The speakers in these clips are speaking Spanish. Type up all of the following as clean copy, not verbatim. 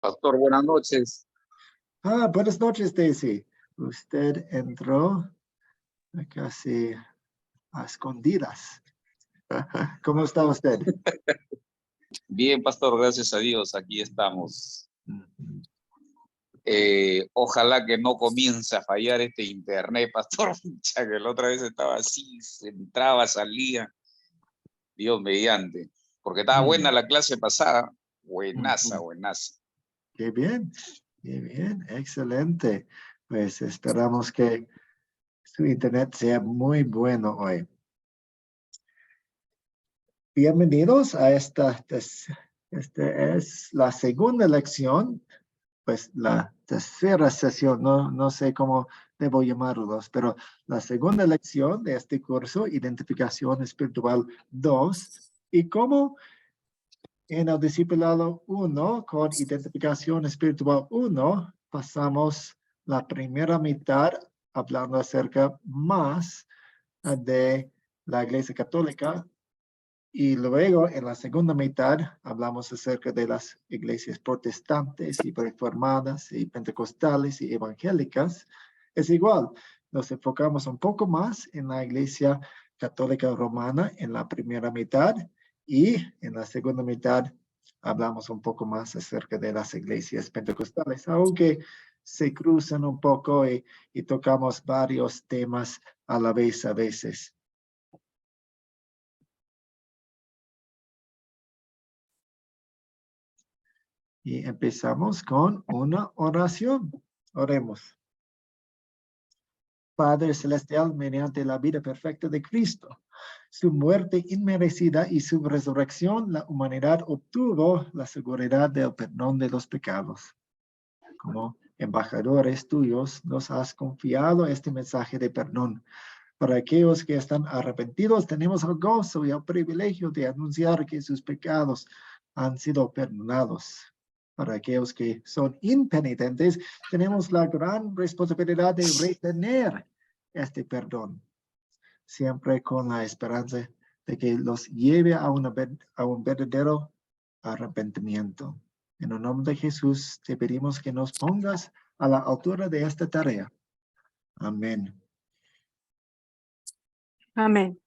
Pastor, buenas noches. Buenas noches, Daisy. Usted entró casi a escondidas. ¿Cómo está usted? Bien, Pastor, gracias a Dios, aquí estamos. Ojalá que no comience a fallar este internet, Pastor, que la otra vez estaba así, se entraba, salía, Dios mediante, porque estaba buena la clase pasada, buenaza. Qué bien, excelente. Pues esperamos que su internet sea muy bueno hoy. Bienvenidos a esta es la segunda lección, pues la tercera sesión, no sé cómo debo llamarlos, pero la segunda lección de este curso, Identificación Espiritual 2, y cómo en el discipulado 1, con Identificación Espiritual 1, pasamos la primera mitad hablando acerca más de la Iglesia Católica, y luego en la segunda mitad hablamos acerca de las iglesias protestantes y reformadas y pentecostales y evangélicas. Es igual, nos enfocamos un poco más en la Iglesia Católica Romana en la primera mitad, y en la segunda mitad hablamos un poco más acerca de las iglesias pentecostales, aunque se cruzan un poco y tocamos varios temas a la vez a veces. Y empezamos con una oración. Oremos. Padre Celestial, mediante la vida perfecta de Cristo, su muerte inmerecida y su resurrección, la humanidad obtuvo la seguridad del perdón de los pecados. Como embajadores tuyos, nos has confiado este mensaje de perdón. Para aquellos que están arrepentidos, tenemos el gozo y el privilegio de anunciar que sus pecados han sido perdonados. Para aquellos que son impenitentes, tenemos la gran responsabilidad de retener este perdón, siempre con la esperanza de que los lleve a un verdadero arrepentimiento. En el nombre de Jesús, te pedimos que nos pongas a la altura de esta tarea. Amén. Amén.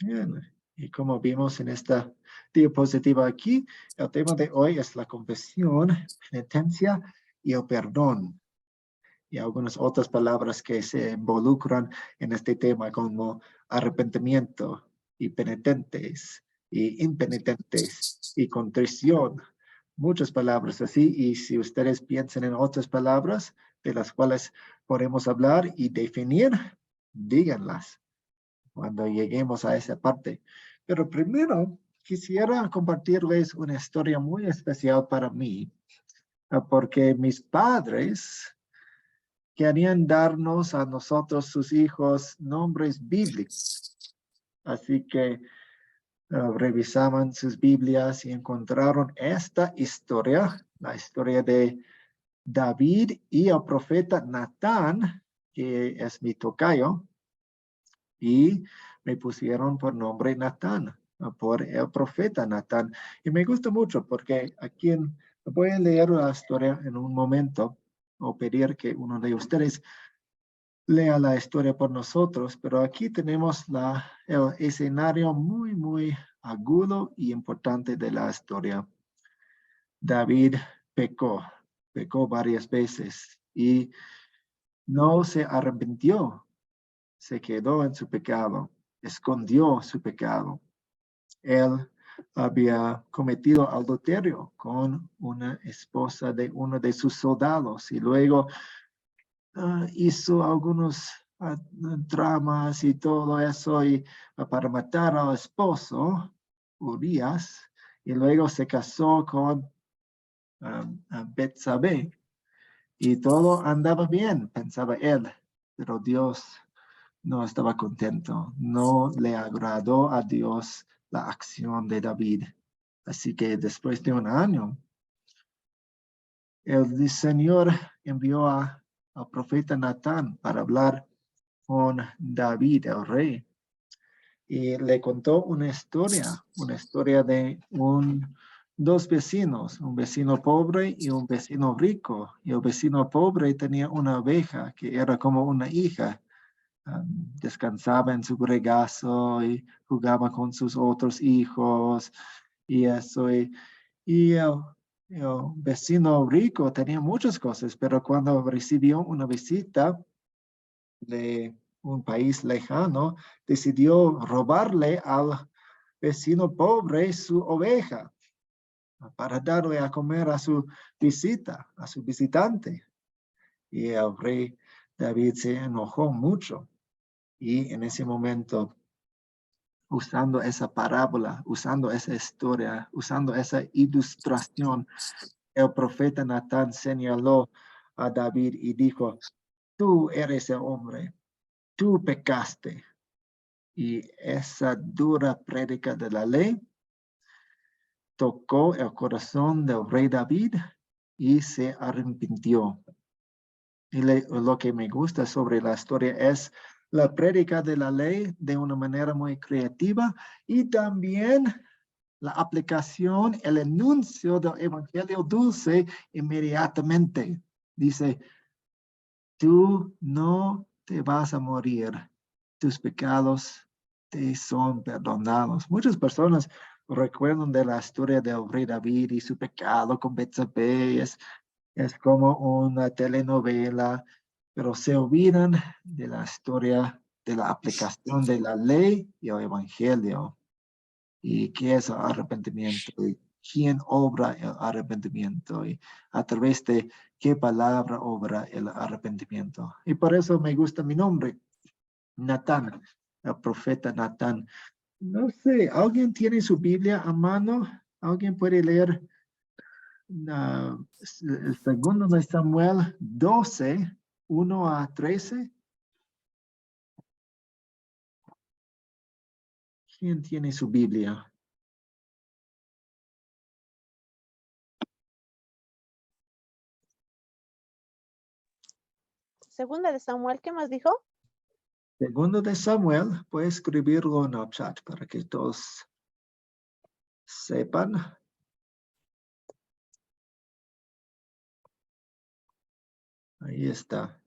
Bien. Y como vimos en esta diapositiva aquí, el tema de hoy es la confesión, penitencia y el perdón. Y algunas otras palabras que se involucran en este tema, como arrepentimiento y penitentes y impenitentes y contrición. Muchas palabras así, y si ustedes piensan en otras palabras de las cuales podemos hablar y definir, díganlas cuando lleguemos a esa parte. Pero primero quisiera compartirles una historia muy especial para mí, porque mis padres querían darnos a nosotros, sus hijos, nombres bíblicos. Así que revisaban sus Biblias y encontraron esta historia, la historia de David y el profeta Natán, que es mi tocayo, y me pusieron por nombre Natán, por el profeta Natán. Y me gusta mucho porque aquí voy a leer la historia en un momento, o pedir que uno de ustedes lea la historia por nosotros, pero aquí tenemos el escenario muy agudo y importante de la historia. David pecó varias veces y no se arrepintió, se quedó en su pecado, escondió su pecado. Él había cometido adulterio con una esposa de uno de sus soldados y luego hizo algunos tramas y todo eso para matar al esposo, Urias, y luego se casó con Betsabé, y todo andaba bien, pensaba él, pero Dios no estaba contento, no le agradó a Dios la acción de David. Así que después de un año, el Señor envió al profeta Natán para hablar con David, el rey, y le contó una historia de un dos vecinos, un vecino pobre y un vecino rico. Y el vecino pobre tenía una oveja que era como una hija. Descansaba en su regazo y jugaba con sus otros hijos y eso. Y el vecino rico tenía muchas cosas, pero cuando recibió una visita de un país lejano, decidió robarle al vecino pobre su oveja para darle a comer a su visita, a su visitante. Y el rey David se enojó mucho. Y en ese momento, usando esa parábola, usando esa historia, usando esa ilustración, el profeta Natán señaló a David y dijo, tú eres el hombre, tú pecaste. Y esa dura prédica de la ley tocó el corazón del rey David y se arrepintió. Y lo que me gusta sobre la historia es la prédica de la ley de una manera muy creativa y también la aplicación, el anuncio del evangelio dulce inmediatamente. Dice, tú no te vas a morir, tus pecados te son perdonados. Muchas personas recuerdan de la historia del rey David y su pecado con Betsabé. Es como una telenovela, pero se olvidan de la historia de la aplicación de la ley y el evangelio. ¿Y qué es el arrepentimiento? ¿Y quién obra el arrepentimiento? ¿Y a través de qué palabra obra el arrepentimiento? Y por eso me gusta mi nombre, Natán, el profeta Natán. No sé, ¿alguien tiene su Biblia a mano? ¿Alguien puede leer el segundo de Samuel 12, 1 a 13? ¿Quién tiene su Biblia? Segunda de Samuel, ¿qué más dijo? Segundo de Samuel, puede escribirlo en el chat para que todos sepan. Ahí está.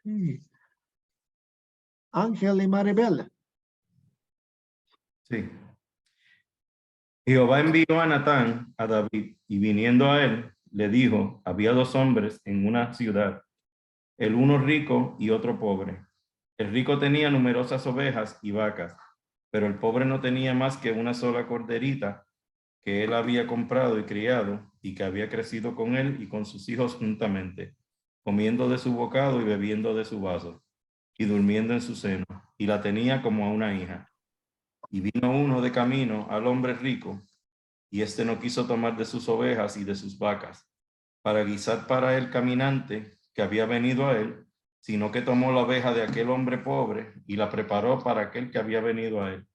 Sí. Ángel y Maribel. Sí. Jehová envió a Natán a David, y viniendo a él, le dijo, había dos hombres en una ciudad, el uno rico y otro pobre. El rico tenía numerosas ovejas y vacas, pero el pobre no tenía más que una sola corderita que él había comprado y criado, y que había crecido con él y con sus hijos juntamente, comiendo de su bocado y bebiendo de su vaso, y durmiendo en su seno, y la tenía como a una hija. Y vino uno de camino al hombre rico, y éste no quiso tomar de sus ovejas y de sus vacas, para guisar para el caminante que había venido a él, sino que tomó la oveja de aquel hombre pobre y la preparó para aquel que había venido a él.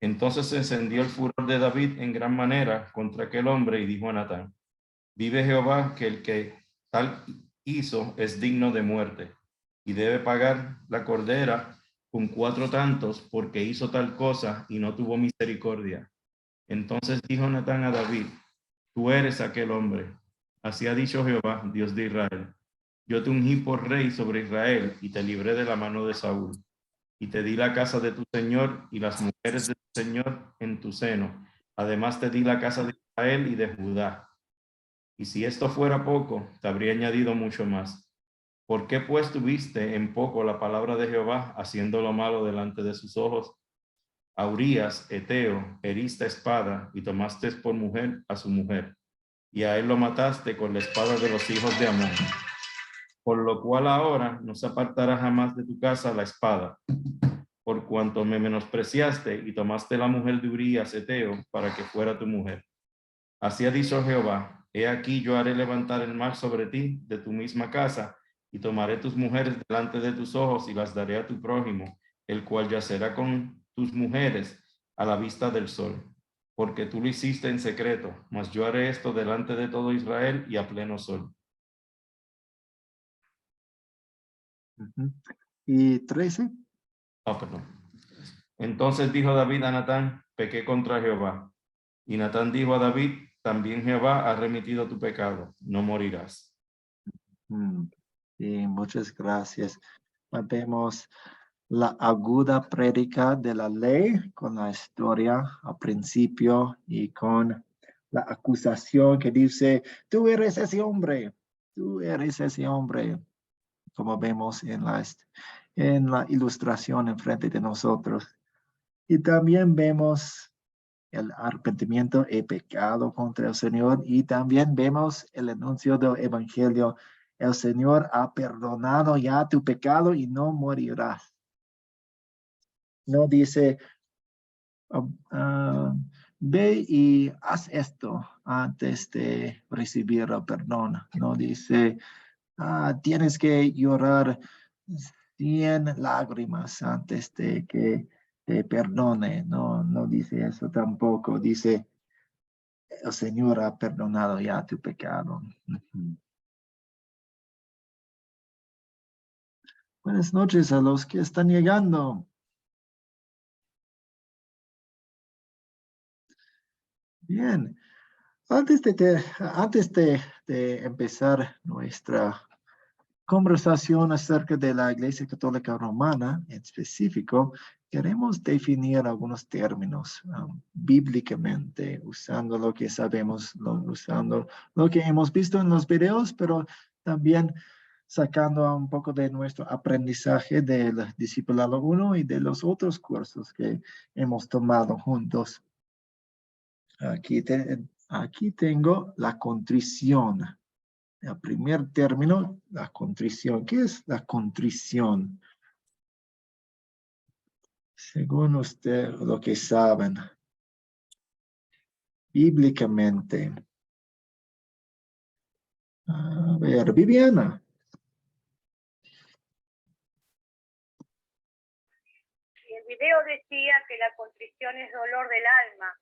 Entonces se encendió el furor de David en gran manera contra aquel hombre y dijo a Natán, vive Jehová que el que tal hizo es digno de muerte y debe pagar la cordera con 4 tantos porque hizo tal cosa y no tuvo misericordia. Entonces dijo Natán a David, tú eres aquel hombre. Así ha dicho Jehová, Dios de Israel. Yo te ungí por rey sobre Israel y te libré de la mano de Saúl. Y te di la casa de tu señor y las mujeres de tu señor en tu seno. Además te di la casa de Israel y de Judá. Y si esto fuera poco, te habría añadido mucho más. ¿Por qué pues tuviste en poco la palabra de Jehová, haciendo lo malo delante de sus ojos? A Urías, Eteo, heriste espada y tomaste por mujer a su mujer, y a él lo mataste con la espada de los hijos de Amón. Por lo cual ahora no se apartará jamás de tu casa la espada, por cuanto me menospreciaste y tomaste la mujer de Urías, Eteo, para que fuera tu mujer. Así ha dicho Jehová, he aquí yo haré levantar el mal sobre ti de tu misma casa, y tomaré tus mujeres delante de tus ojos y las daré a tu prójimo, el cual yacerá con tus mujeres a la vista del sol. Porque tú lo hiciste en secreto, mas yo haré esto delante de todo Israel y a pleno sol. ¿Y 13? Perdón. Entonces dijo David a Natán, pequé contra Jehová. Y Natán dijo a David, también Jehová ha remitido tu pecado, no morirás. Sí, muchas gracias. Vemos la aguda prédica de la ley con la historia al principio y con la acusación que dice, tú eres ese hombre, como vemos en la ilustración enfrente de nosotros. Y también vemos el arrepentimiento, he pecado contra el Señor, y también vemos el anuncio del evangelio. El Señor ha perdonado ya tu pecado y no morirás. No dice, ve y haz esto antes de recibir el perdón. No dice, tienes que llorar 100 lágrimas antes de que te perdone. No, no dice eso tampoco. Dice, el Señor ha perdonado ya tu pecado. Buenas noches a los que están llegando. Bien. Antes de empezar nuestra conversación acerca de la Iglesia Católica Romana en específico, queremos definir algunos términos bíblicamente, usando lo que sabemos, usando lo que hemos visto en los videos, pero también sacando un poco de nuestro aprendizaje del Discipulado 1 y de los otros cursos que hemos tomado juntos. Aquí tengo la contrición. El primer término, la contrición. ¿Qué es la contrición? Según usted, lo que saben, bíblicamente. A ver, Viviana. El video decía que la contrición es dolor del alma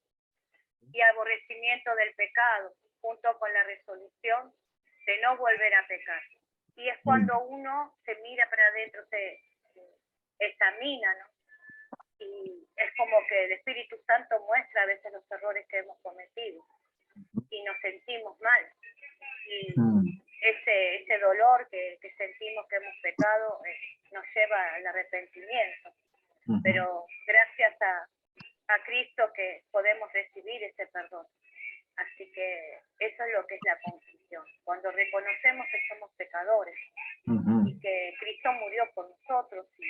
y aborrecimiento del pecado, junto con la resolución de no volver a pecar. Y es cuando uno se mira para adentro, se examina, ¿no? Y es como que el Espíritu Santo muestra a veces los errores que hemos cometido y nos sentimos mal. Y ese dolor que sentimos que hemos pecado nos lleva al arrepentimiento. Pero gracias a Cristo que podemos recibir ese perdón. Así que eso es lo que es la contrición. Cuando reconocemos que somos pecadores y que Cristo murió por nosotros y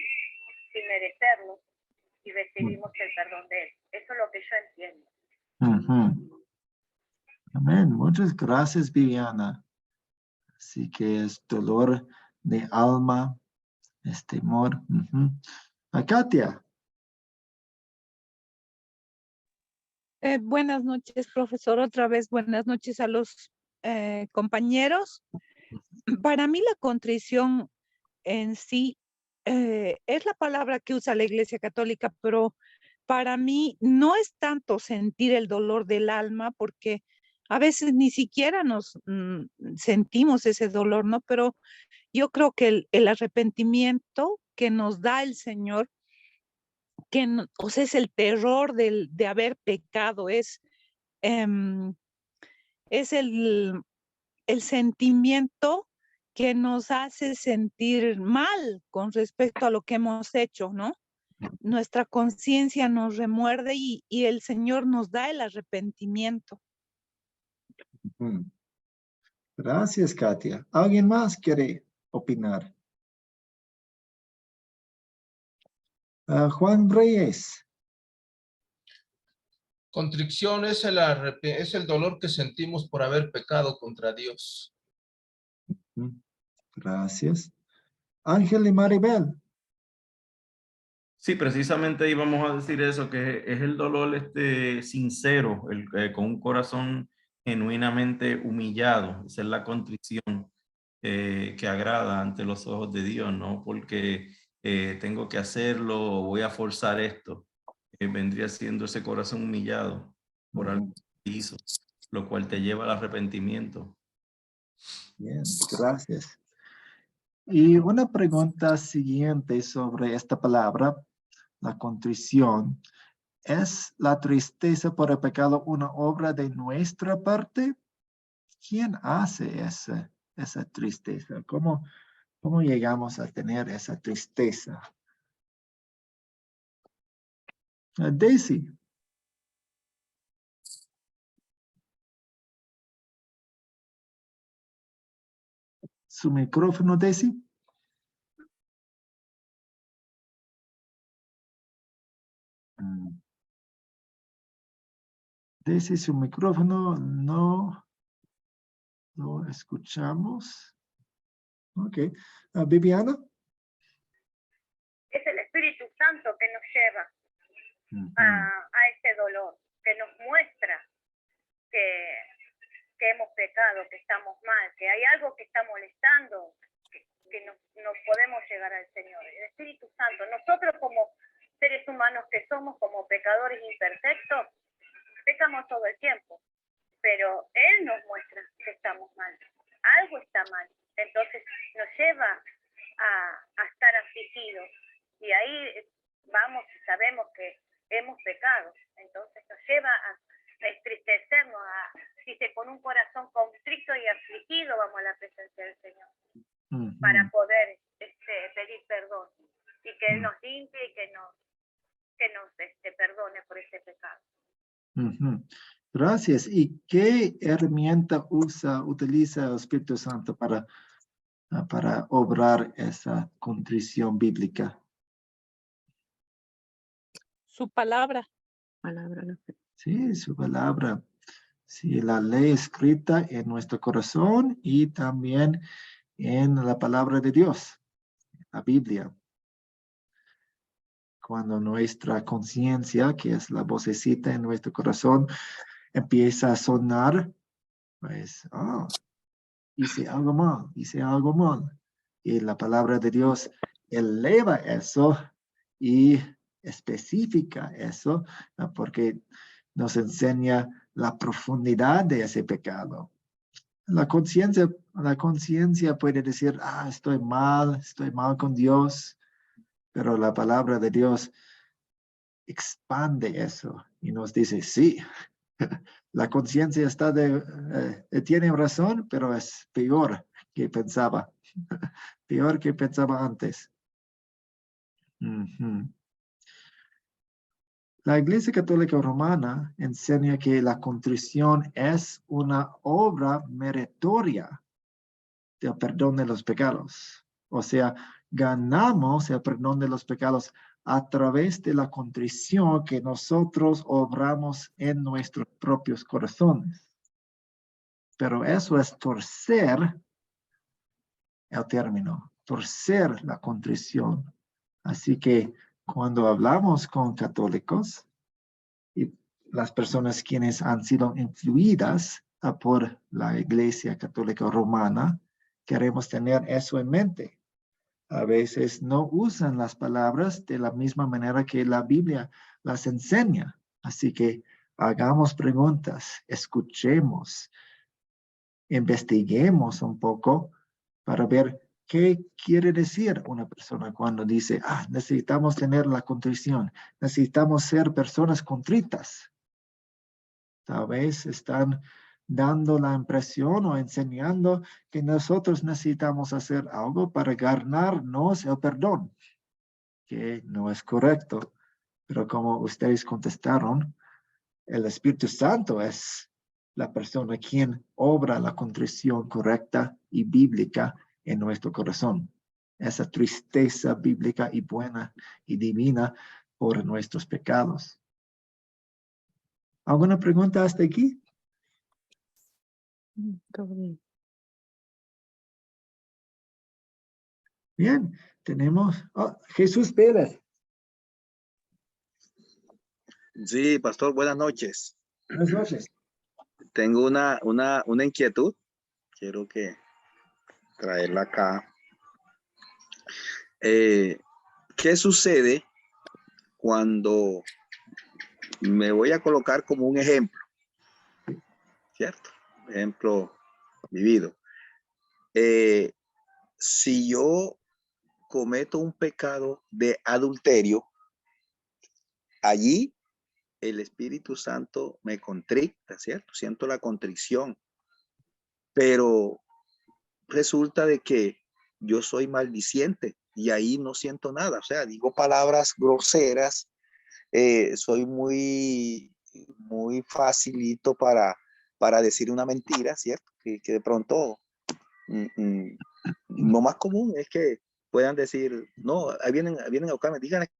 sin merecerlo y recibimos el perdón de Él. Eso es lo que yo entiendo. Amén. Muchas gracias, Viviana. Así que es dolor de alma, es temor. A Katia. Buenas noches, profesor. Otra vez, buenas noches a los compañeros. Para mí la contrición en sí es la palabra que usa la Iglesia Católica, pero para mí no es tanto sentir el dolor del alma, porque a veces ni siquiera nos sentimos ese dolor, ¿no? Pero yo creo que el arrepentimiento que nos da el Señor, o sea, es el terror de haber pecado, es el sentimiento que nos hace sentir mal con respecto a lo que hemos hecho, ¿no? Nuestra conciencia nos remuerde y el Señor nos da el arrepentimiento. Gracias, Katia. ¿Alguien más quiere opinar? Juan Reyes. Contrición es el dolor que sentimos por haber pecado contra Dios. Gracias. Ángel y Maribel. Sí, precisamente íbamos a decir eso, que es el dolor sincero, con un corazón genuinamente humillado. Esa es la contrición que agrada ante los ojos de Dios, no porque tengo que hacerlo o voy a forzar esto. Vendría siendo ese corazón humillado por algo que hizo, lo cual te lleva al arrepentimiento. Bien, gracias. Y una pregunta siguiente sobre esta palabra, la contrición. ¿Es la tristeza por el pecado una obra de nuestra parte? ¿Quién hace esa tristeza? ¿Cómo llegamos a tener esa tristeza? Daisy. Su micrófono, Daisy. Daisy, su micrófono no lo escuchamos. Ok. Viviana. Es el Espíritu Santo que nos lleva a ese dolor, que nos muestra que hemos pecado, que estamos mal, que hay algo que está molestando, que no podemos llegar al Señor. El Espíritu Santo, nosotros como seres humanos que somos, como pecadores imperfectos, pecamos todo el tiempo, pero Él nos muestra que estamos mal, algo está mal, entonces nos lleva a estar afligidos, y ahí vamos y sabemos que hemos pecado, entonces nos lleva a entristecernos, dice, con un corazón constricto y afligido vamos a la presencia del Señor, para poder pedir perdón, y que Él nos limpie y que nos perdone por ese pecado. Gracias. ¿Y qué herramienta utiliza el Espíritu Santo para obrar esa contrición bíblica? Su palabra. Sí, su palabra. Sí, la ley escrita en nuestro corazón y también en la palabra de Dios, la Biblia. Cuando nuestra conciencia, que es la vocecita en nuestro corazón, empieza a sonar, pues, hice algo mal. Y la palabra de Dios eleva eso y especifica eso, porque nos enseña la profundidad de ese pecado. La conciencia puede decir, estoy mal con Dios, pero la palabra de Dios expande eso y nos dice, sí, la conciencia tiene razón, pero es peor que pensaba, peor que pensaba antes. La Iglesia Católica Romana enseña que la contrición es una obra meritoria del perdón de los pecados. O sea, ganamos el perdón de los pecados a través de la contrición que nosotros obramos en nuestros propios corazones. Pero eso es torcer el término, torcer la contrición. Así que cuando hablamos con católicos y las personas quienes han sido influidas por la Iglesia Católica Romana, queremos tener eso en mente. A veces no usan las palabras de la misma manera que la Biblia las enseña. Así que hagamos preguntas, escuchemos, investiguemos un poco para ver qué quiere decir una persona cuando dice, necesitamos tener la contrición, necesitamos ser personas contritas. Tal vez están dando la impresión o enseñando que nosotros necesitamos hacer algo para ganarnos el perdón, que no es correcto. Pero como ustedes contestaron, el Espíritu Santo es la persona quien obra la contrición correcta y bíblica en nuestro corazón. Esa tristeza bíblica y buena y divina por nuestros pecados. ¿Alguna pregunta hasta aquí? Todo bien. Bien, tenemos Jesús Pérez. Sí, pastor, buenas noches. Buenas noches. Tengo una inquietud. Quiero traerla acá. ¿Qué sucede cuando me voy a colocar como un ejemplo? ¿Cierto? Ejemplo vivido. Si yo cometo un pecado de adulterio, allí el Espíritu Santo me contricta, ¿cierto? Siento la contrición, pero resulta de que yo soy maldiciente y ahí no siento nada, o sea, digo palabras groseras, soy muy facilito para decir una mentira, ¿cierto? Que de pronto, lo más común es que puedan decir, no, ahí vienen a buscarme, díganle,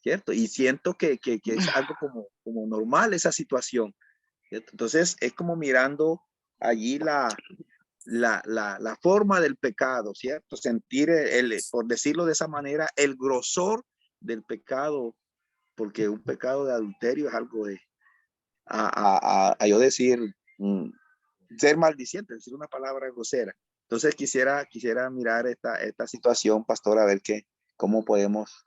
¿cierto? Y siento que es algo como normal esa situación, ¿cierto? Entonces es como mirando allí la forma del pecado, ¿cierto? Sentir, por decirlo de esa manera, el grosor del pecado, porque un pecado de adulterio es algo de, a yo decir, ser maldiciente, decir una palabra grosera. Entonces quisiera mirar esta situación, pastor, a ver cómo podemos,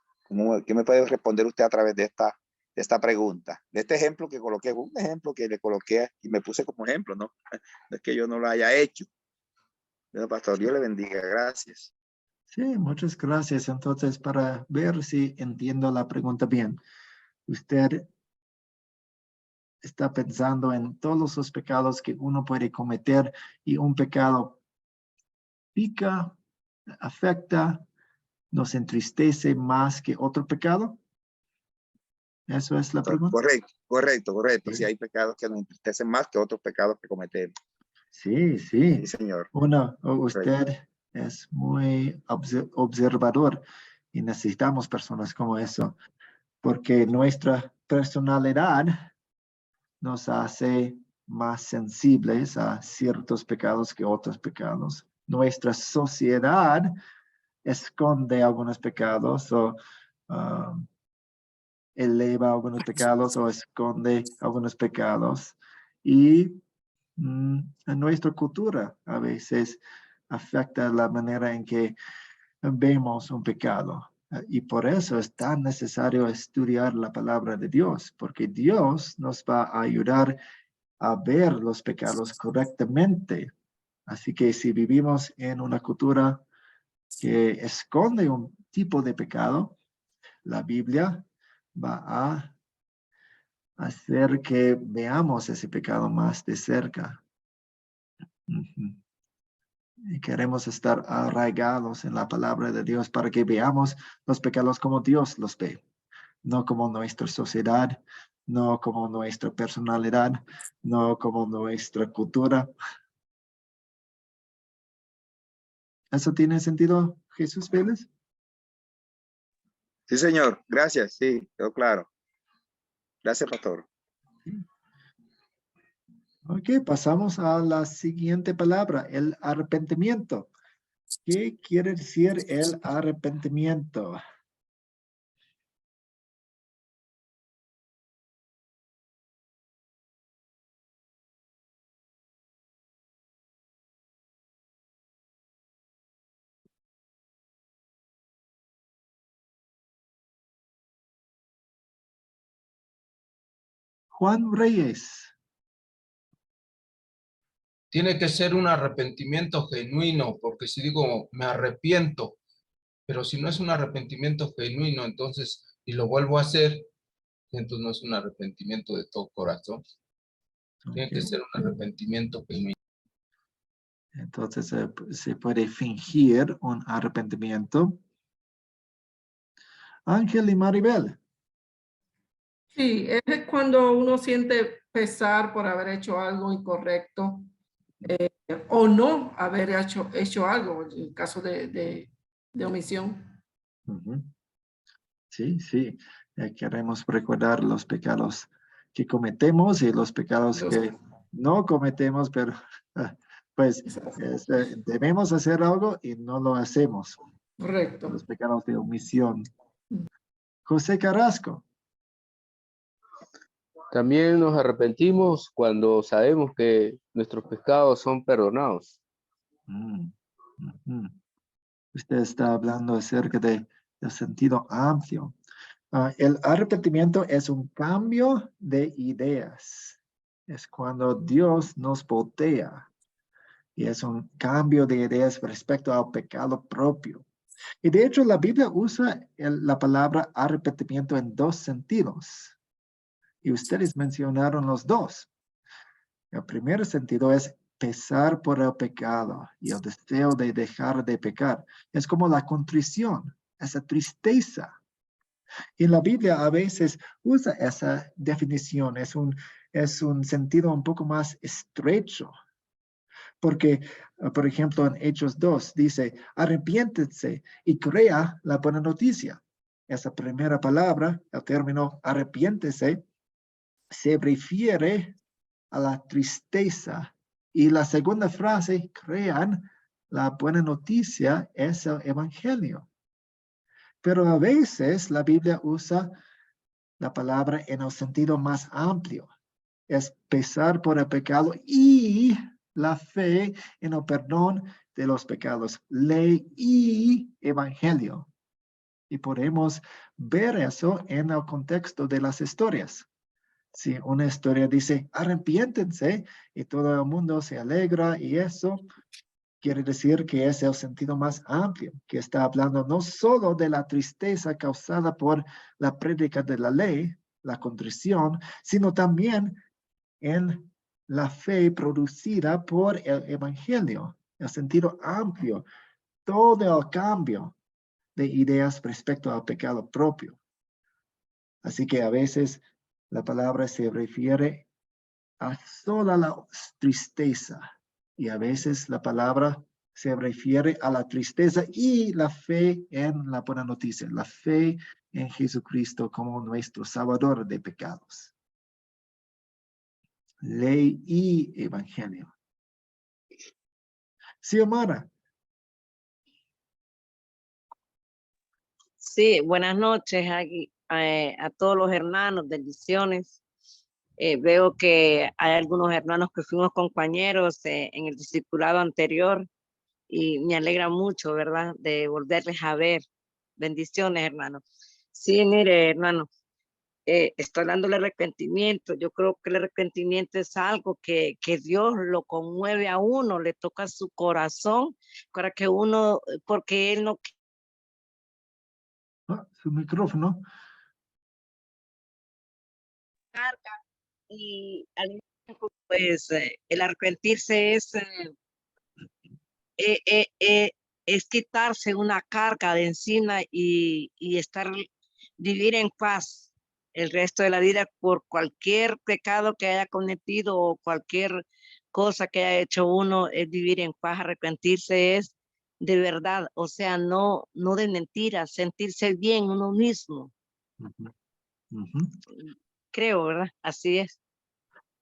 qué me puede responder usted a través de esta pregunta, de este ejemplo que coloqué, un ejemplo que le coloqué y me puse como ejemplo, ¿no? No es que yo no lo haya hecho. Bueno, pastor, Dios le bendiga, gracias. Sí, muchas gracias. Entonces, para ver si entiendo la pregunta bien, usted está pensando en todos los pecados que uno puede cometer y un pecado pica, afecta, nos entristece más que otro pecado. ¿Eso es la pregunta? Correcto. Sí. Si hay pecados que nos entristecen más que otros pecados que cometemos. Sí. Sí, señor. Usted es muy observador y necesitamos personas como eso, porque nuestra personalidad nos hace más sensibles a ciertos pecados que otros pecados. Nuestra sociedad esconde algunos pecados o eleva algunos pecados o esconde algunos pecados. Y en nuestra cultura a veces afecta la manera en que vemos un pecado. Y por eso es tan necesario estudiar la palabra de Dios, porque Dios nos va a ayudar a ver los pecados correctamente. Así que si vivimos en una cultura que esconde un tipo de pecado, la Biblia va a hacer que veamos ese pecado más de cerca. Y queremos estar arraigados en la palabra de Dios para que veamos los pecados como Dios los ve, no como nuestra sociedad, no como nuestra personalidad, no como nuestra cultura. ¿Eso tiene sentido, Jesús Vélez? Sí, señor. Gracias. Sí, quedó claro. Gracias, pastor. Ok, pasamos a la siguiente palabra, el arrepentimiento. ¿Qué quiere decir el arrepentimiento? Juan Reyes. Tiene que ser un arrepentimiento genuino, porque si digo me arrepiento, pero si no es un arrepentimiento genuino, entonces, y lo vuelvo a hacer, entonces no es un arrepentimiento de todo corazón. Tiene que ser un arrepentimiento genuino. Entonces se puede fingir un arrepentimiento. Ángel y Maribel. Sí, es cuando uno siente pesar por haber hecho algo incorrecto o no haber hecho algo en caso de omisión. Sí. Queremos recordar los pecados que cometemos y los pecados que no cometemos, pero pues debemos hacer algo y no lo hacemos. Correcto. Los pecados de omisión. José Carrasco. También nos arrepentimos cuando sabemos que nuestros pecados son perdonados. Usted está hablando acerca del sentido amplio. El arrepentimiento es un cambio de ideas. Es cuando Dios nos voltea. Y es un cambio de ideas respecto al pecado propio. Y de hecho, la Biblia usa la palabra arrepentimiento en dos sentidos. Y ustedes mencionaron los dos. El primer sentido es pesar por el pecado y el deseo de dejar de pecar. Es como la contrición, esa tristeza. Y la Biblia a veces usa esa definición, es un sentido un poco más estrecho. Porque, por ejemplo, en Hechos 2 dice, arrepiéntense y crea la buena noticia. Esa primera palabra, el término arrepiéntese, se refiere a la tristeza. Y la segunda frase, crean la buena noticia, es el evangelio. Pero a veces la Biblia usa la palabra en el sentido más amplio. Es pesar por el pecado y la fe en el perdón de los pecados. Ley y evangelio. Y podemos ver eso en el contexto de las historias. Si una historia dice, arrepiéntense, y todo el mundo se alegra, y eso quiere decir que es el sentido más amplio, que está hablando no solo de la tristeza causada por la prédica de la ley, la contrición, sino también en la fe producida por el evangelio, el sentido amplio, todo el cambio de ideas respecto al pecado propio. Así que a veces la palabra se refiere a sola la tristeza y a veces la palabra se refiere a la tristeza y la fe en la buena noticia, la fe en Jesucristo como nuestro Salvador de pecados. Ley y evangelio. Xiomara. Sí, buenas noches a todos los hermanos, bendiciones. Veo que hay algunos hermanos que fuimos compañeros en el discipulado anterior y me alegra mucho, ¿verdad?, de volverles a ver. Bendiciones, hermano. Sí, mire, hermano, estoy hablando del arrepentimiento. Yo creo que el arrepentimiento es algo que Dios lo conmueve a uno, le toca su corazón para que uno, porque Él no Su micrófono. carga y al mismo tiempo, pues el arrepentirse es quitarse una carga de encima y vivir en paz el resto de la vida por cualquier pecado que haya cometido o cualquier cosa que haya hecho uno, es vivir en paz. Arrepentirse es de verdad, o sea, no de mentiras, sentirse bien uno mismo. Creo, ¿verdad? Así es.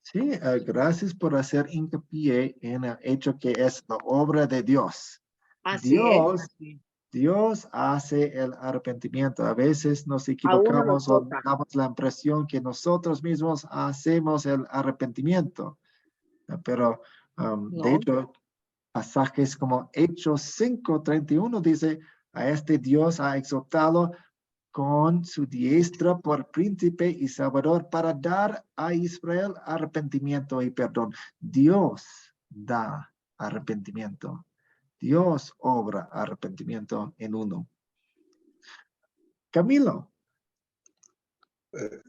Sí, gracias por hacer hincapié en el hecho que es la obra de Dios. Así es. Dios hace el arrepentimiento. A veces nos A uno lo equivocamos o toca. damos la impresión que nosotros mismos hacemos el arrepentimiento. Pero de No. hecho, pasajes como Hechos 5:31 dice, a este Dios ha exaltado con su diestra por príncipe y salvador para dar a Israel arrepentimiento y perdón. Dios da arrepentimiento. Dios obra arrepentimiento en uno. Camilo.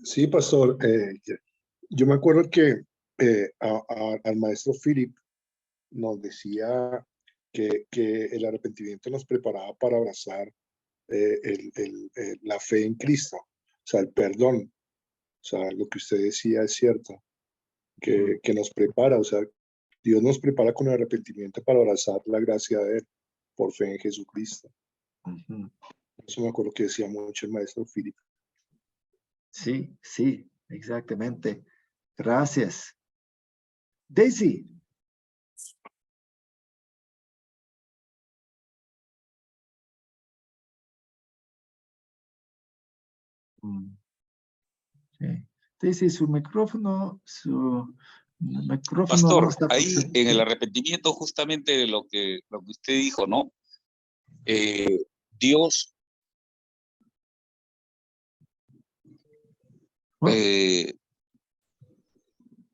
Sí, pastor. Yo me acuerdo que al maestro Philip nos decía que el arrepentimiento nos preparaba para abrazar la fe en Cristo, o sea, el perdón. O sea, lo que usted decía es cierto, que nos prepara, o sea, Dios nos prepara con el arrepentimiento para abrazar la gracia de Él por fe en Jesucristo. Eso me acuerdo que decía mucho el maestro Philip. Sí, sí, exactamente. Gracias. Daisy. Sí. Daisy, su micrófono Pastor, no está ahí funcionando. en el arrepentimiento justamente de lo que usted dijo, ¿no? Dios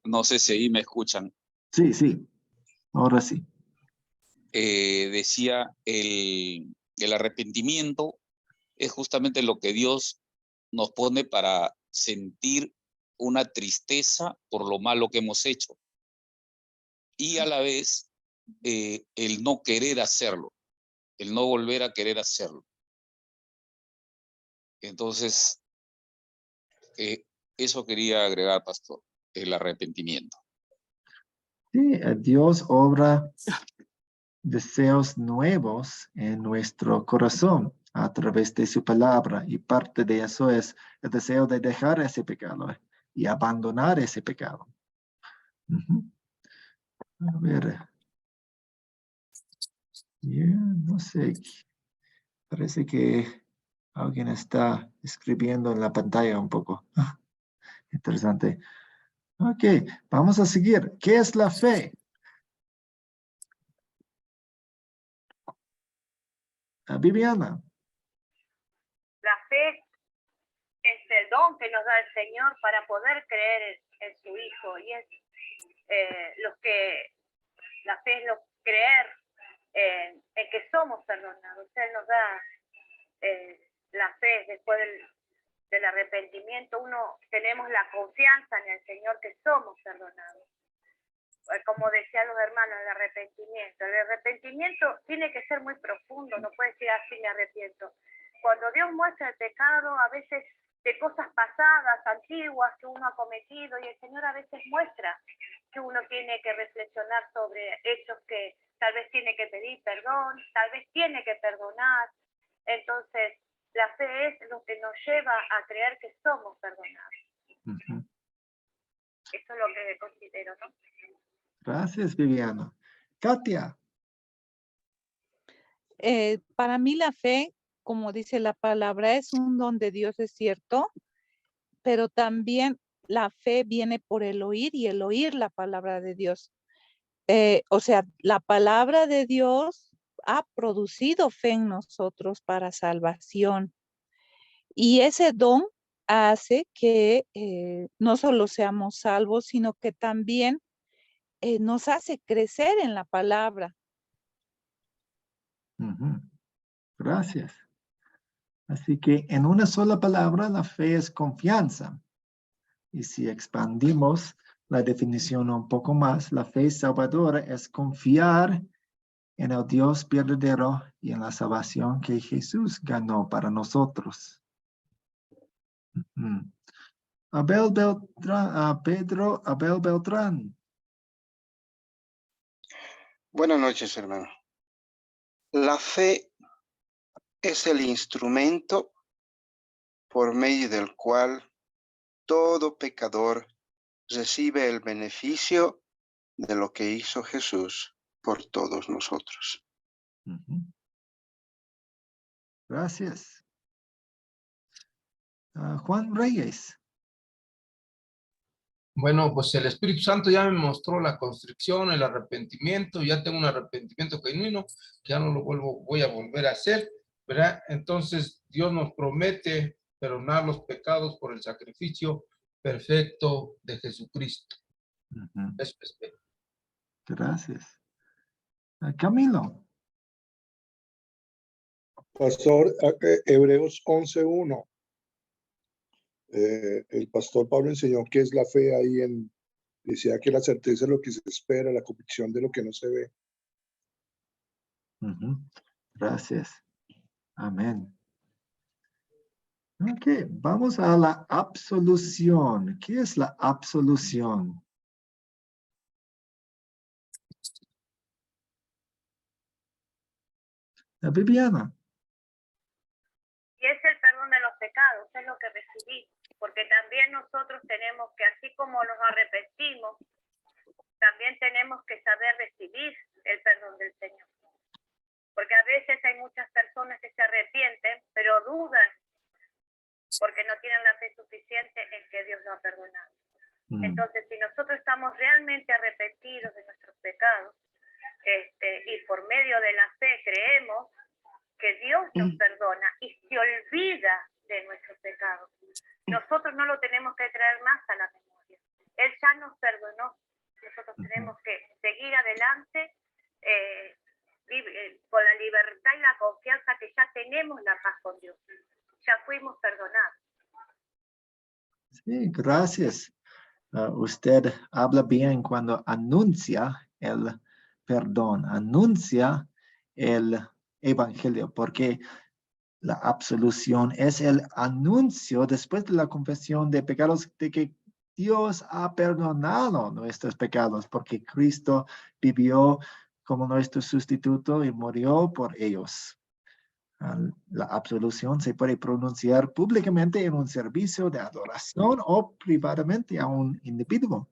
no sé si ahí me escuchan. Sí, sí, ahora sí. Decía, el arrepentimiento es justamente lo que Dios nos pone para sentir una tristeza por lo malo que hemos hecho. Y a la vez, el no querer hacerlo, el no volver a querer hacerlo. Entonces, eso quería agregar, pastor, el arrepentimiento. Sí, Dios obra deseos nuevos en nuestro corazón a través de su palabra, y parte de eso es el deseo de dejar ese pecado y abandonar ese pecado. A ver. No sé. Parece que alguien está escribiendo en la pantalla un poco. Interesante. Ok, vamos a seguir. ¿Qué es la fe? Viviana. La fe es el don que nos da el Señor para poder creer en su Hijo. Y es la fe es creer en que somos perdonados. Él nos da la fe después del arrepentimiento. Tenemos la confianza en el Señor que somos perdonados. Como decían los hermanos, el arrepentimiento tiene que ser muy profundo, no puede decir así me arrepiento. Cuando Dios muestra el pecado, a veces de cosas pasadas, antiguas que uno ha cometido, y el Señor a veces muestra que uno tiene que reflexionar sobre hechos que tal vez tiene que pedir perdón, tal vez tiene que perdonar. Entonces, la fe es lo que nos lleva a creer que somos perdonados. Eso es lo que considero, ¿no? Gracias, Viviana. Katia. Para mí la fe, como dice la palabra, es un don de Dios, es cierto, pero también la fe viene por el oír y el oír la palabra de Dios. O sea, la palabra de Dios ha producido fe en nosotros para salvación. Y ese don hace que no solo seamos salvos, sino que también nos hace crecer en la palabra. Gracias. Así que en una sola palabra, la fe es confianza. Y si expandimos la definición un poco más, la fe salvadora es confiar en el Dios verdadero y en la salvación que Jesús ganó para nosotros. Abel Beltrán. Buenas noches, hermano. La fe es el instrumento por medio del cual todo pecador recibe el beneficio de lo que hizo Jesús por todos nosotros. Gracias. Juan Reyes. Bueno, pues el Espíritu Santo ya me mostró la constricción, el arrepentimiento, ya tengo un arrepentimiento genuino, que ya no lo voy a volver a hacer, ¿verdad? Entonces Dios nos promete perdonar los pecados por el sacrificio perfecto de Jesucristo. Eso espero. Gracias. Camilo. Pastor, Hebreos 11:1. El pastor Pablo enseñó qué es la fe ahí decía que la certeza es lo que se espera, la convicción de lo que no se ve. Gracias. Amén. Ok, vamos a la absolución. ¿Qué es la absolución? Viviana. Y es el perdón de los pecados, es lo que recibí, porque también nosotros tenemos que, así como nos arrepentimos, también tenemos que saber recibir el perdón del Señor. Porque a veces hay muchas personas que se arrepienten, pero dudan, porque no tienen la fe suficiente en que Dios lo ha perdonado. Entonces, si nosotros estamos realmente arrepentidos de nuestros pecados, y por medio de la fe creemos que Dios nos perdona y se olvida de nuestros pecados, nosotros no lo tenemos que traer más a la memoria. Él ya nos perdonó. Nosotros tenemos que seguir adelante con la libertad y la confianza que ya tenemos la paz con Dios. Ya fuimos perdonados. Sí, gracias. Usted habla bien cuando anuncia el perdón, anuncia el evangelio, porque la absolución es el anuncio después de la confesión de pecados de que Dios ha perdonado nuestros pecados, porque Cristo vivió como nuestro sustituto y murió por ellos. La absolución se puede pronunciar públicamente en un servicio de adoración o privadamente a un individuo.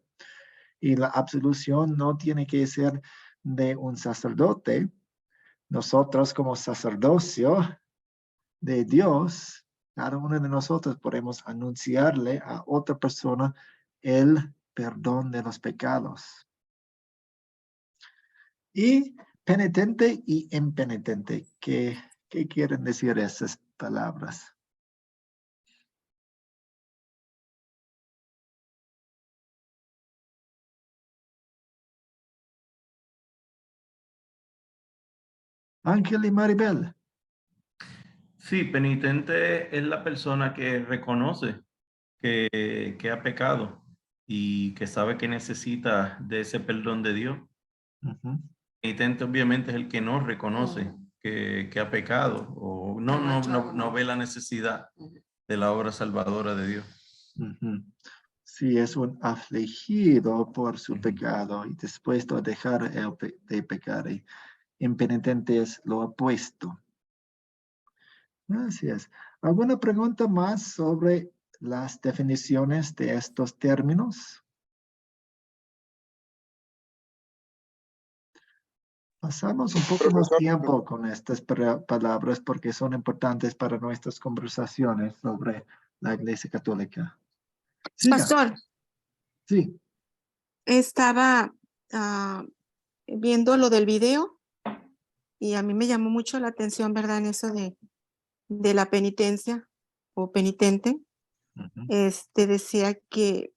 Y la absolución no tiene que ser de un sacerdote. Nosotros como sacerdocio de Dios, cada uno de nosotros podemos anunciarle a otra persona el perdón de los pecados. Y penitente y impenitente, ¿qué quieren decir esas palabras? Ángel y Maribel. Sí, penitente es la persona que reconoce que ha pecado y que sabe que necesita de ese perdón de Dios. Penitente obviamente es el que no reconoce que ha pecado o no ve la necesidad de la obra salvadora de Dios. Sí, es un afligido por su pecado y dispuesto a dejar de pecar. Y impenitente es lo opuesto. Gracias. ¿Alguna pregunta más sobre las definiciones de estos términos? Pasamos un poco más tiempo con estas palabras porque son importantes para nuestras conversaciones sobre la Iglesia Católica. Siga. Pastor, Sí. estaba viendo lo del video y a mí me llamó mucho la atención, ¿verdad? En eso de la penitencia o penitente. Decía que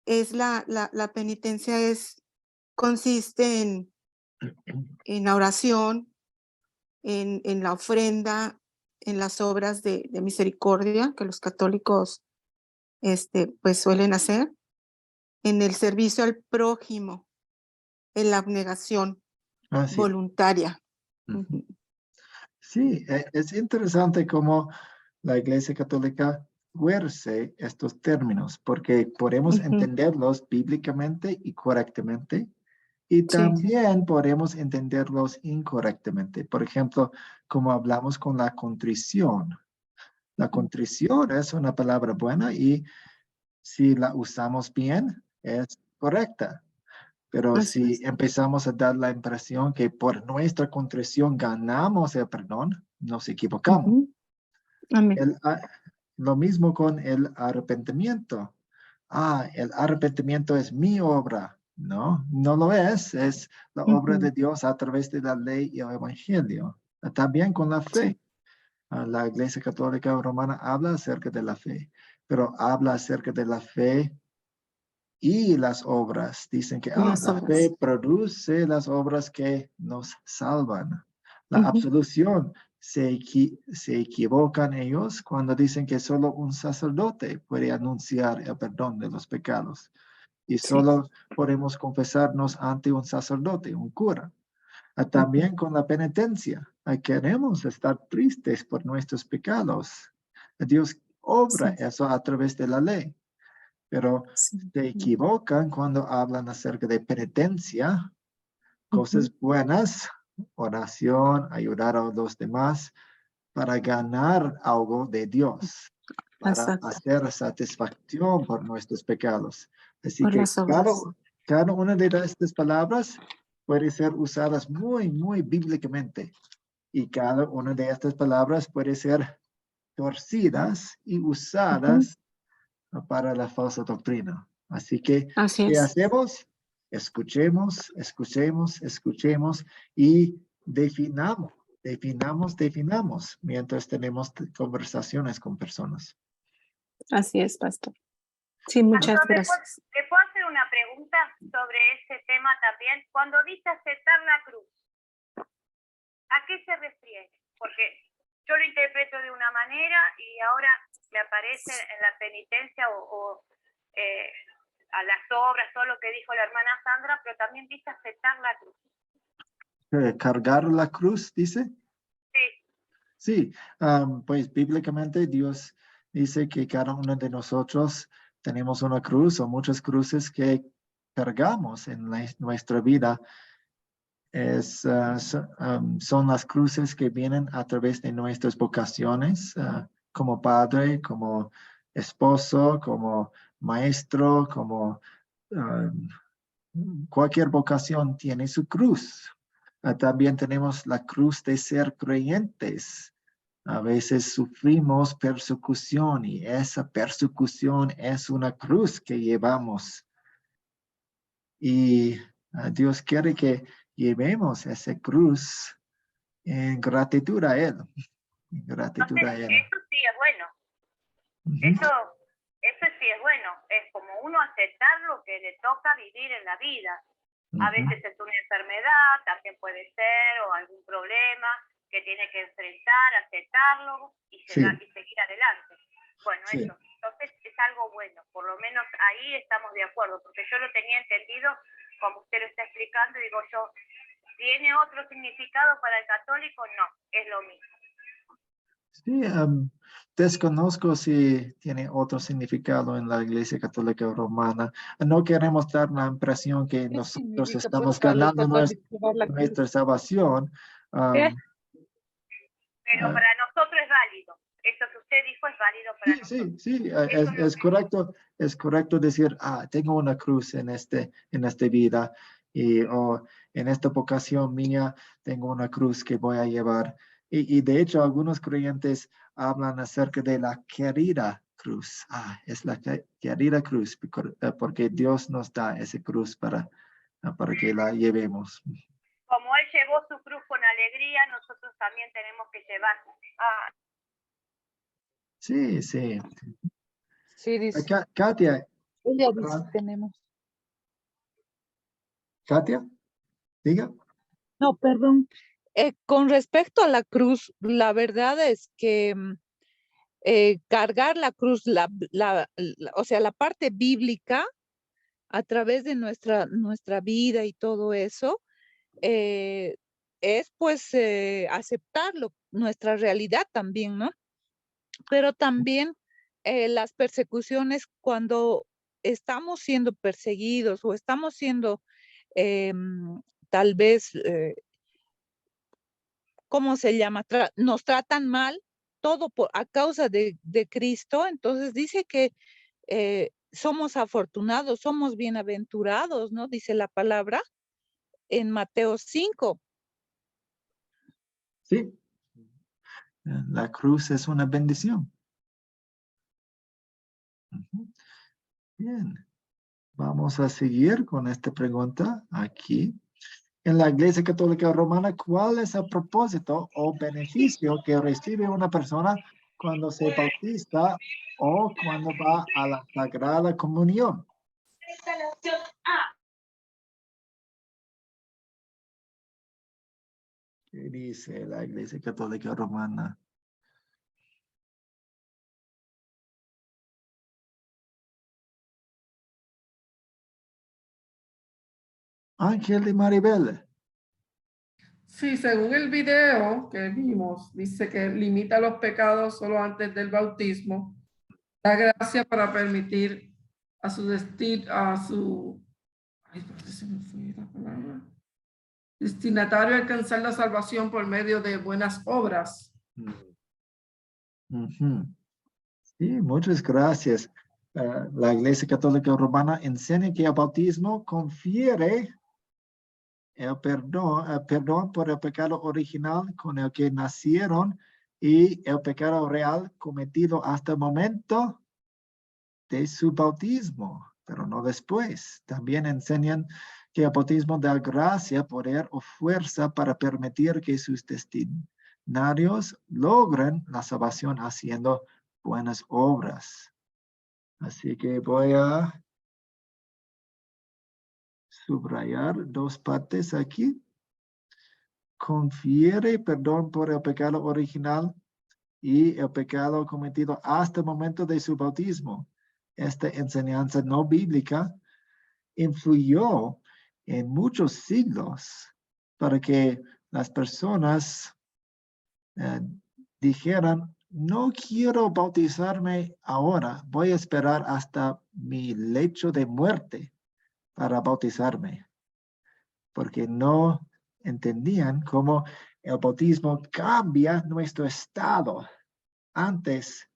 es la penitencia consiste en la oración, en la ofrenda, en las obras de misericordia que los católicos pues suelen hacer, en el servicio al prójimo, en la abnegación voluntaria. Sí, es interesante cómo la Iglesia Católica fuerce estos términos, porque podemos entenderlos bíblicamente y correctamente, y también podemos entenderlos incorrectamente. Por ejemplo, como hablamos con la contrición. La contrición es una palabra buena y si la usamos bien, es correcta. Pero si empezamos a dar la impresión que por nuestra contrición ganamos el perdón, nos equivocamos. Lo mismo con el arrepentimiento. El arrepentimiento es mi obra. No, no lo es. Es la obra de Dios a través de la ley y el evangelio. También con la fe. La Iglesia Católica Romana habla acerca de la fe, pero habla acerca de la fe y las obras. Dicen que la fe produce las obras que nos salvan. La absolución, se equivocan ellos cuando dicen que solo un sacerdote puede anunciar el perdón de los pecados. Y solo podemos confesarnos ante un sacerdote, un cura. También con la penitencia. Queremos estar tristes por nuestros pecados. Dios obra eso a través de la ley. Pero se equivocan cuando hablan acerca de penitencia, cosas buenas, oración, ayudar a los demás para ganar algo de Dios, para hacer satisfacción por nuestros pecados. Así que cada una de estas palabras puede ser usadas muy, muy bíblicamente. Y cada una de estas palabras puede ser torcidas y usadas para la falsa doctrina. Así que, ¿qué hacemos? Escuchemos, escuchemos, escuchemos y definamos mientras tenemos conversaciones con personas. Así es, pastor. Sí, muchas gracias. ¿Le puedo hacer una pregunta sobre ese tema también? Cuando dice aceptar la cruz, ¿a qué se refiere? Porque yo lo interpreto de una manera y ahora me aparece en la penitencia a las obras, todo lo que dijo la hermana Sandra, pero también dice aceptar la cruz. Cargar la cruz, dice. Sí. Sí, pues bíblicamente Dios dice que cada uno de nosotros tenemos una cruz o muchas cruces que cargamos en nuestra vida. Son las cruces que vienen a través de nuestras vocaciones, como padre, como esposo, como maestro, como cualquier vocación tiene su cruz. También tenemos la cruz de ser creyentes. A veces sufrimos persecución y esa persecución es una cruz que llevamos. Y Dios quiere que llevemos esa cruz en gratitud a Él. En gratitud a Él. Eso sí es bueno. Eso sí es bueno. Es como uno aceptar lo que le toca vivir en la vida. A veces es una enfermedad, también puede ser, o algún problema que tiene que enfrentar, aceptarlo y seguir adelante. Bueno, eso. Entonces es algo bueno. Por lo menos ahí estamos de acuerdo, porque yo lo tenía entendido como usted lo está explicando, y digo yo, ¿tiene otro significado para el católico? No, es lo mismo. Sí, desconozco si tiene otro significado en la Iglesia Católica Romana. No queremos dar la impresión que nosotros estamos ganando nuestra salvación. Pero para nosotros es válido. Eso que usted dijo es válido para nosotros. Sí, es correcto decir, tengo una cruz en esta vida, o en esta vocación mía tengo una cruz que voy a llevar. Y de hecho, algunos creyentes hablan acerca de la querida cruz. Es la querida cruz, porque Dios nos da esa cruz para que la llevemos. Como Él llevó su cruz con alegría, nosotros también tenemos que llevar. Sí, sí. Sí, dice. Katia. Ella dice, tenemos. Katia, diga. No, perdón. Con respecto a la cruz, la verdad es que cargar la cruz, o sea, la parte bíblica a través de nuestra vida y todo eso, es pues aceptarlo, nuestra realidad también, ¿no? Pero también las persecuciones cuando estamos siendo perseguidos o estamos siendo tal vez, ¿cómo se llama? Nos tratan mal, todo a causa de Cristo. Entonces dice que somos afortunados, somos bienaventurados, ¿no? Dice la palabra en Mateo 5. Sí. La cruz es una bendición. Bien. Vamos a seguir con esta pregunta aquí. En la Iglesia Católica Romana, ¿cuál es el propósito o beneficio que recibe una persona cuando se bautiza o cuando va a la Sagrada Comunión? ¿Qué dice la Iglesia Católica Romana? Ángel de Maribel. Sí, según el video que vimos, dice que limita los pecados solo antes del bautismo. Da gracia para permitir a su destinatario alcanzar la salvación por medio de buenas obras. Sí, muchas gracias. La Iglesia Católica Romana enseña que el bautismo confiere el perdón por el pecado original con el que nacieron y el pecado real cometido hasta el momento de su bautismo, pero no después. También enseñan que el bautismo da gracia, poder o fuerza para permitir que sus destinatarios logren la salvación haciendo buenas obras. Así que voy a subrayar dos partes aquí. Confiere perdón por el pecado original y el pecado cometido hasta el momento de su bautismo. Esta enseñanza no bíblica influyó en muchos siglos para que las personas dijeran, no quiero bautizarme ahora, voy a esperar hasta mi lecho de muerte para bautizarme, porque no entendían cómo el bautismo cambia nuestro estado. Antes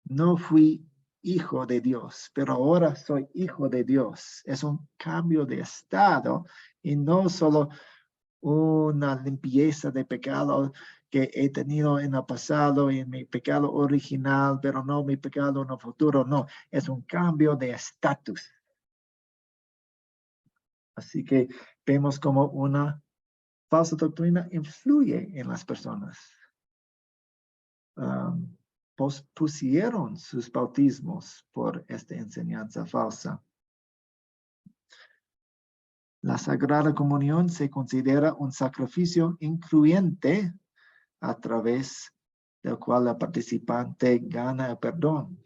no fui hijo de Dios, pero ahora soy hijo de Dios. Es un cambio de estado y no solo una limpieza de pecado que he tenido en el pasado y en mi pecado original, pero no mi pecado en el futuro. No, es un cambio de estatus. Así que vemos como una falsa doctrina influye en las personas. Pospusieron sus bautismos por esta enseñanza falsa. La Sagrada Comunión se considera un sacrificio incluyente a través del cual el participante gana el perdón.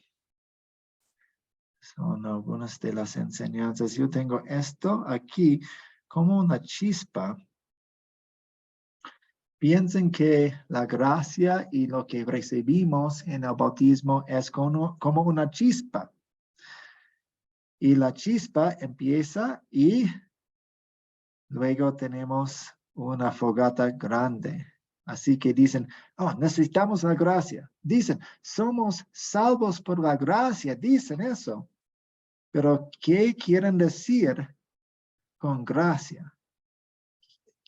Son algunas de las enseñanzas. Yo tengo esto aquí como una chispa. Piensen que la gracia y lo que recibimos en el bautismo es como una chispa. Y la chispa empieza y luego tenemos una fogata grande. Así que dicen, oh, necesitamos la gracia. Dicen, somos salvos por la gracia. Dicen eso. Pero, ¿qué quieren decir con gracia?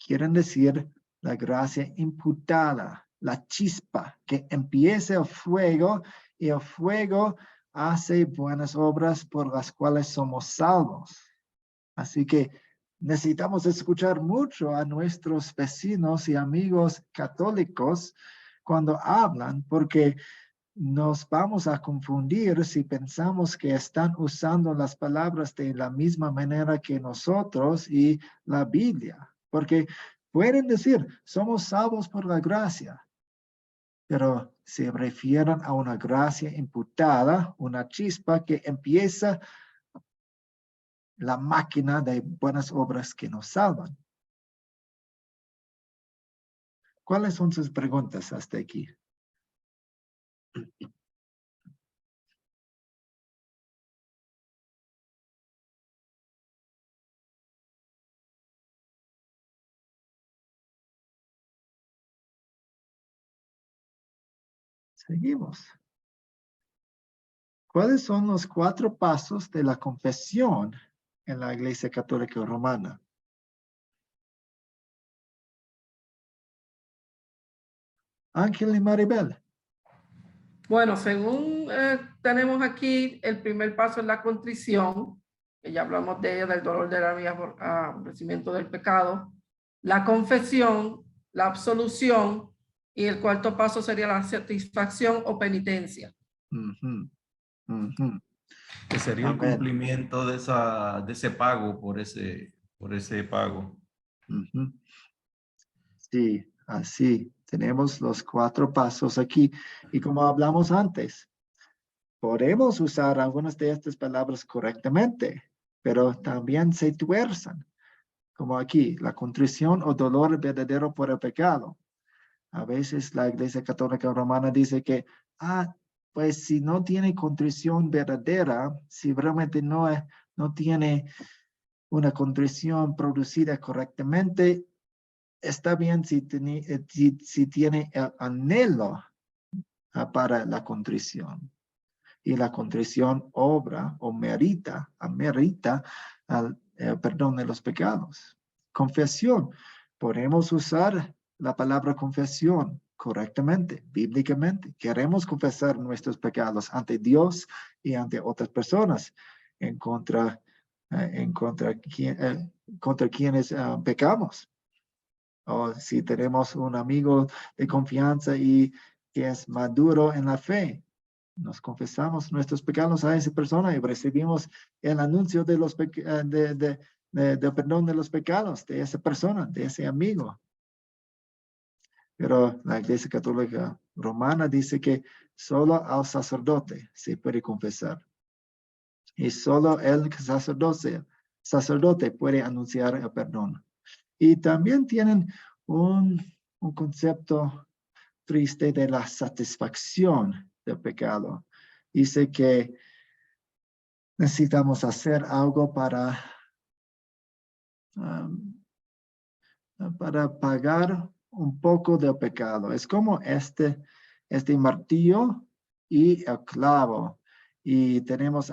Quieren decir la gracia imputada, la chispa, que empiece el fuego y el fuego hace buenas obras por las cuales somos salvos. Así que necesitamos escuchar mucho a nuestros vecinos y amigos católicos cuando hablan, porque nos vamos a confundir si pensamos que están usando las palabras de la misma manera que nosotros y la Biblia. Porque pueden decir, somos salvos por la gracia, pero se refieren a una gracia imputada, una chispa que empieza la máquina de buenas obras que nos salvan. ¿Cuáles son sus preguntas hasta aquí? Seguimos. ¿Cuáles son los 4 pasos de la confesión en la Iglesia Católica Romana? Ángel y Maribel. Bueno, según tenemos aquí, el primer paso es la contrición, que ya hablamos de ella, del dolor de la vida por aborrecimiento del pecado, la confesión, la absolución, y el cuarto paso sería la satisfacción o penitencia. Que sería el cumplimiento de ese pago por ese pago. Sí, así. Tenemos los 4 pasos aquí. Y como hablamos antes, podemos usar algunas de estas palabras correctamente, pero también se tuerzan. Como aquí, la contrición o dolor verdadero por el pecado. A veces la Iglesia Católica Romana dice que, pues si no tiene contrición verdadera, si realmente no tiene una contrición producida correctamente, está bien si tiene el anhelo para la contrición. Y la contrición obra o amerita el perdón de los pecados. Confesión. Podemos usar la palabra confesión correctamente, bíblicamente. Queremos confesar nuestros pecados ante Dios y ante otras personas contra quienes pecamos. O si tenemos un amigo de confianza y que es maduro en la fe, nos confesamos nuestros pecados a esa persona y recibimos el anuncio de del perdón de los pecados de esa persona, de ese amigo. Pero la Iglesia Católica Romana dice que solo al sacerdote se puede confesar. Y solo el sacerdote puede anunciar el perdón. Y también tienen un concepto triste de la satisfacción del pecado. Dice que necesitamos hacer algo para pagar un poco del pecado. Es como este martillo y el clavo. Y tenemos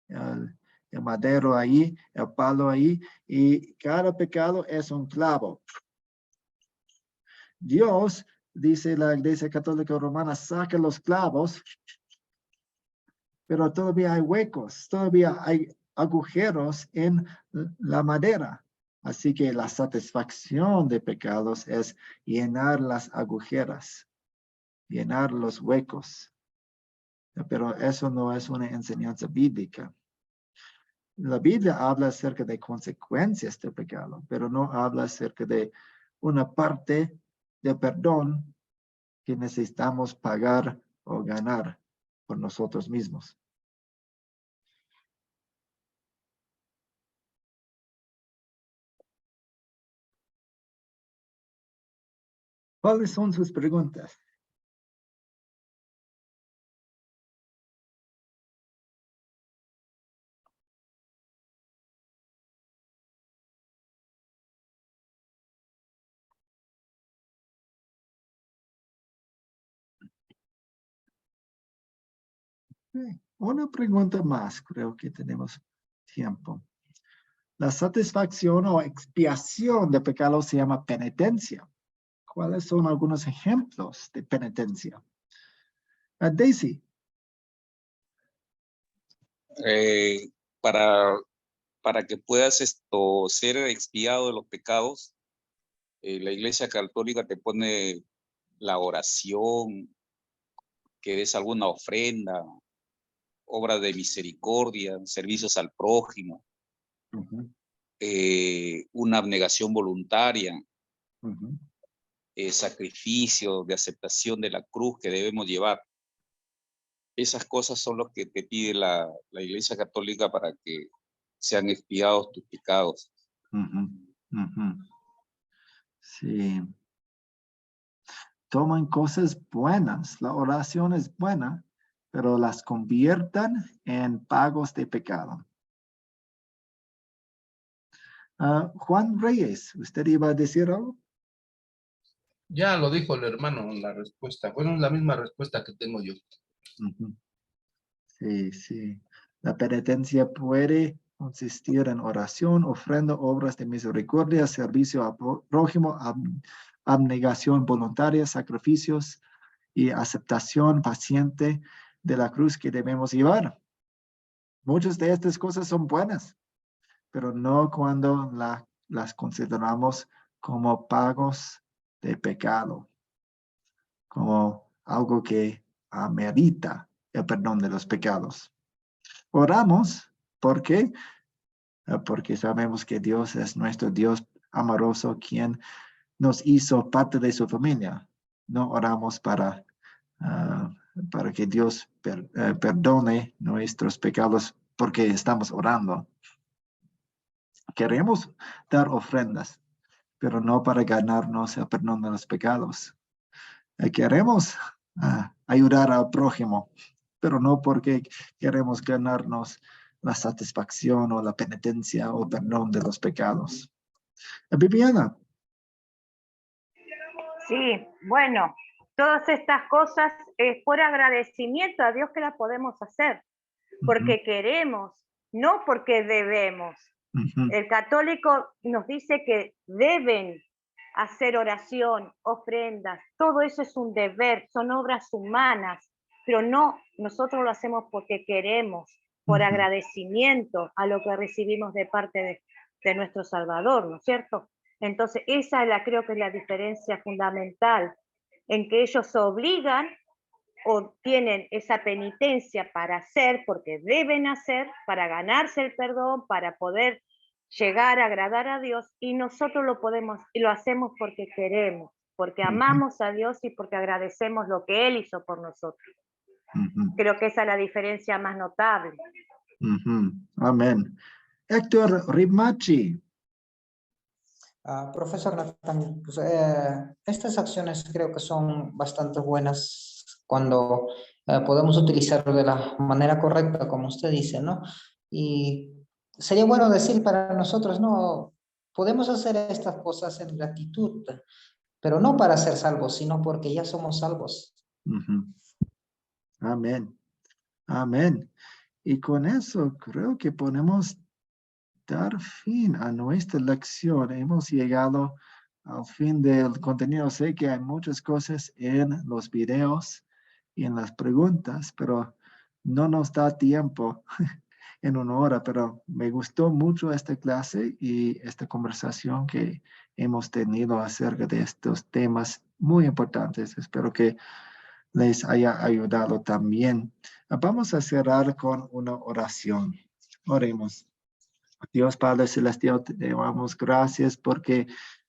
el madero ahí, el palo ahí, y cada pecado es un clavo. Dios, dice la Iglesia Católica Romana, saca los clavos, pero todavía hay huecos, todavía hay agujeros en la madera. Así que la satisfacción de pecados es llenar las agujeras, llenar los huecos. Pero eso no es una enseñanza bíblica. La Biblia habla acerca de consecuencias del pecado, pero no habla acerca de una parte de perdón que necesitamos pagar o ganar por nosotros mismos. ¿Cuáles son sus preguntas? Una pregunta más, creo que tenemos tiempo. La satisfacción o expiación de pecado se llama penitencia. ¿Cuáles son algunos ejemplos de penitencia? Daisy. Para que puedas ser expiado de los pecados, la Iglesia Católica te pone la oración, que des alguna ofrenda, obras de misericordia, servicios al prójimo, una abnegación voluntaria, sacrificio de aceptación de la cruz que debemos llevar. Esas cosas son lo que te pide la Iglesia Católica para que sean expiados tus pecados. Sí. Toman cosas buenas. La oración es buena, pero las conviertan en pagos de pecado. Juan Reyes, ¿usted iba a decir algo? Ya lo dijo el hermano en la respuesta. Bueno, es la misma respuesta que tengo yo. Sí, sí. La penitencia puede consistir en oración, ofrenda, obras de misericordia, servicio al prójimo, abnegación voluntaria, sacrificios y aceptación paciente de la cruz que debemos llevar. Muchas de estas cosas son buenas, pero no cuando las consideramos como pagos de pecado, como algo que amerita el perdón de los pecados. Oramos, ¿por qué? Porque sabemos que Dios es nuestro Dios amoroso, quien nos hizo parte de su familia. No oramos para que Dios perdone nuestros pecados porque estamos orando. Queremos dar ofrendas, pero no para ganarnos el perdón de los pecados. Queremos ayudar al prójimo, pero no porque queremos ganarnos la satisfacción o la penitencia o perdón de los pecados. Viviana. Sí, bueno, todas estas cosas es por agradecimiento a Dios que las podemos hacer, porque queremos, no porque debemos. El católico nos dice que deben hacer oración, ofrendas, todo eso es un deber, son obras humanas, pero no, nosotros lo hacemos porque queremos, por agradecimiento a lo que recibimos de parte de nuestro Salvador, ¿no es cierto? Entonces esa creo que es la diferencia fundamental, en que ellos obligan o tienen esa penitencia para hacer, porque deben hacer, para ganarse el perdón, para poder llegar a agradar a Dios, y nosotros lo podemos y lo hacemos porque queremos, porque amamos a Dios y porque agradecemos lo que Él hizo por nosotros. Creo que esa es la diferencia más notable. Amén. Héctor Rimachi. Profesor Nathan, pues, estas acciones creo que son bastante buenas cuando podemos utilizarlo de la manera correcta, como usted dice, ¿no? Y sería bueno decir para nosotros, ¿no? Podemos hacer estas cosas en gratitud, pero no para ser salvos, sino porque ya somos salvos. Amén. Amén. Y con eso creo que podemos dar fin a nuestra lección. Hemos llegado al fin del contenido. Sé que hay muchas cosas en los videos y en las preguntas, pero no nos da tiempo en una hora. Pero me gustó mucho esta clase y esta conversación que hemos tenido acerca de estos temas muy importantes. Espero que les haya ayudado también. Vamos a cerrar con una oración. Oremos. Dios Padre Celestial, te damos gracias porque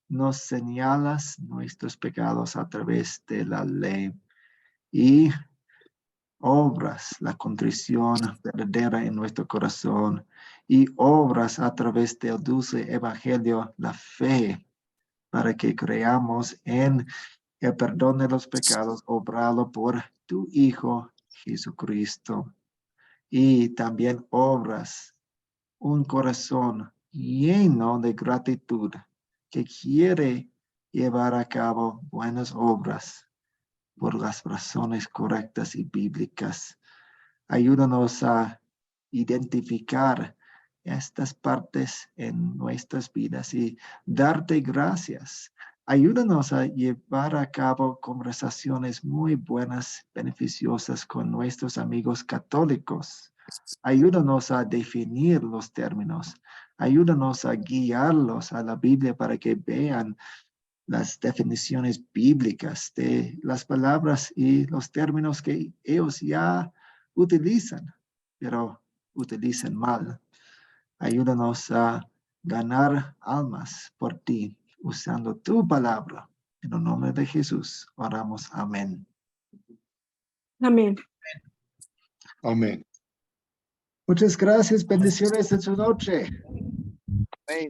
nos señalas nuestros pecados a través de la ley y obras la contrición verdadera en nuestro corazón y obras a través del dulce evangelio la fe para que creamos en el perdón de los pecados obrado por tu Hijo Jesucristo. Y también obras un corazón lleno de gratitud que quiere llevar a cabo buenas obras por las razones correctas y bíblicas. Ayúdanos a identificar estas partes en nuestras vidas y darte gracias. Ayúdanos a llevar a cabo conversaciones muy buenas, beneficiosas con nuestros amigos católicos. Ayúdanos a definir los términos. Ayúdanos a guiarlos a la Biblia para que vean las definiciones bíblicas de las palabras y los términos que ellos ya utilizan, pero utilizan mal. Ayúdanos a ganar almas por ti, usando tu palabra. En el nombre de Jesús, oramos. Amén. Amén. Amén. Muchas gracias. Bendiciones en su noche.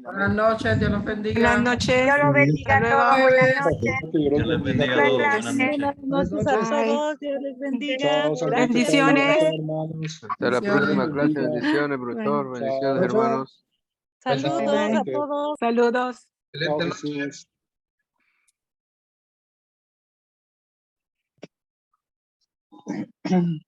Buenas noches, Dios los bendiga. Buenas noches. Dios los bendiga a todos. Buenas noches. Dios les bendiga a todos. Buenas noches. Buenas noches a todos. Dios les bendiga. Chao, saludos, Bendiciones. hermanos. Hasta la próxima clase. Bendiciones, profesor. Bendiciones, Chao, chao. hermanos. Saludos a todos. Saludos. Chao, Excelente noche. Jesús.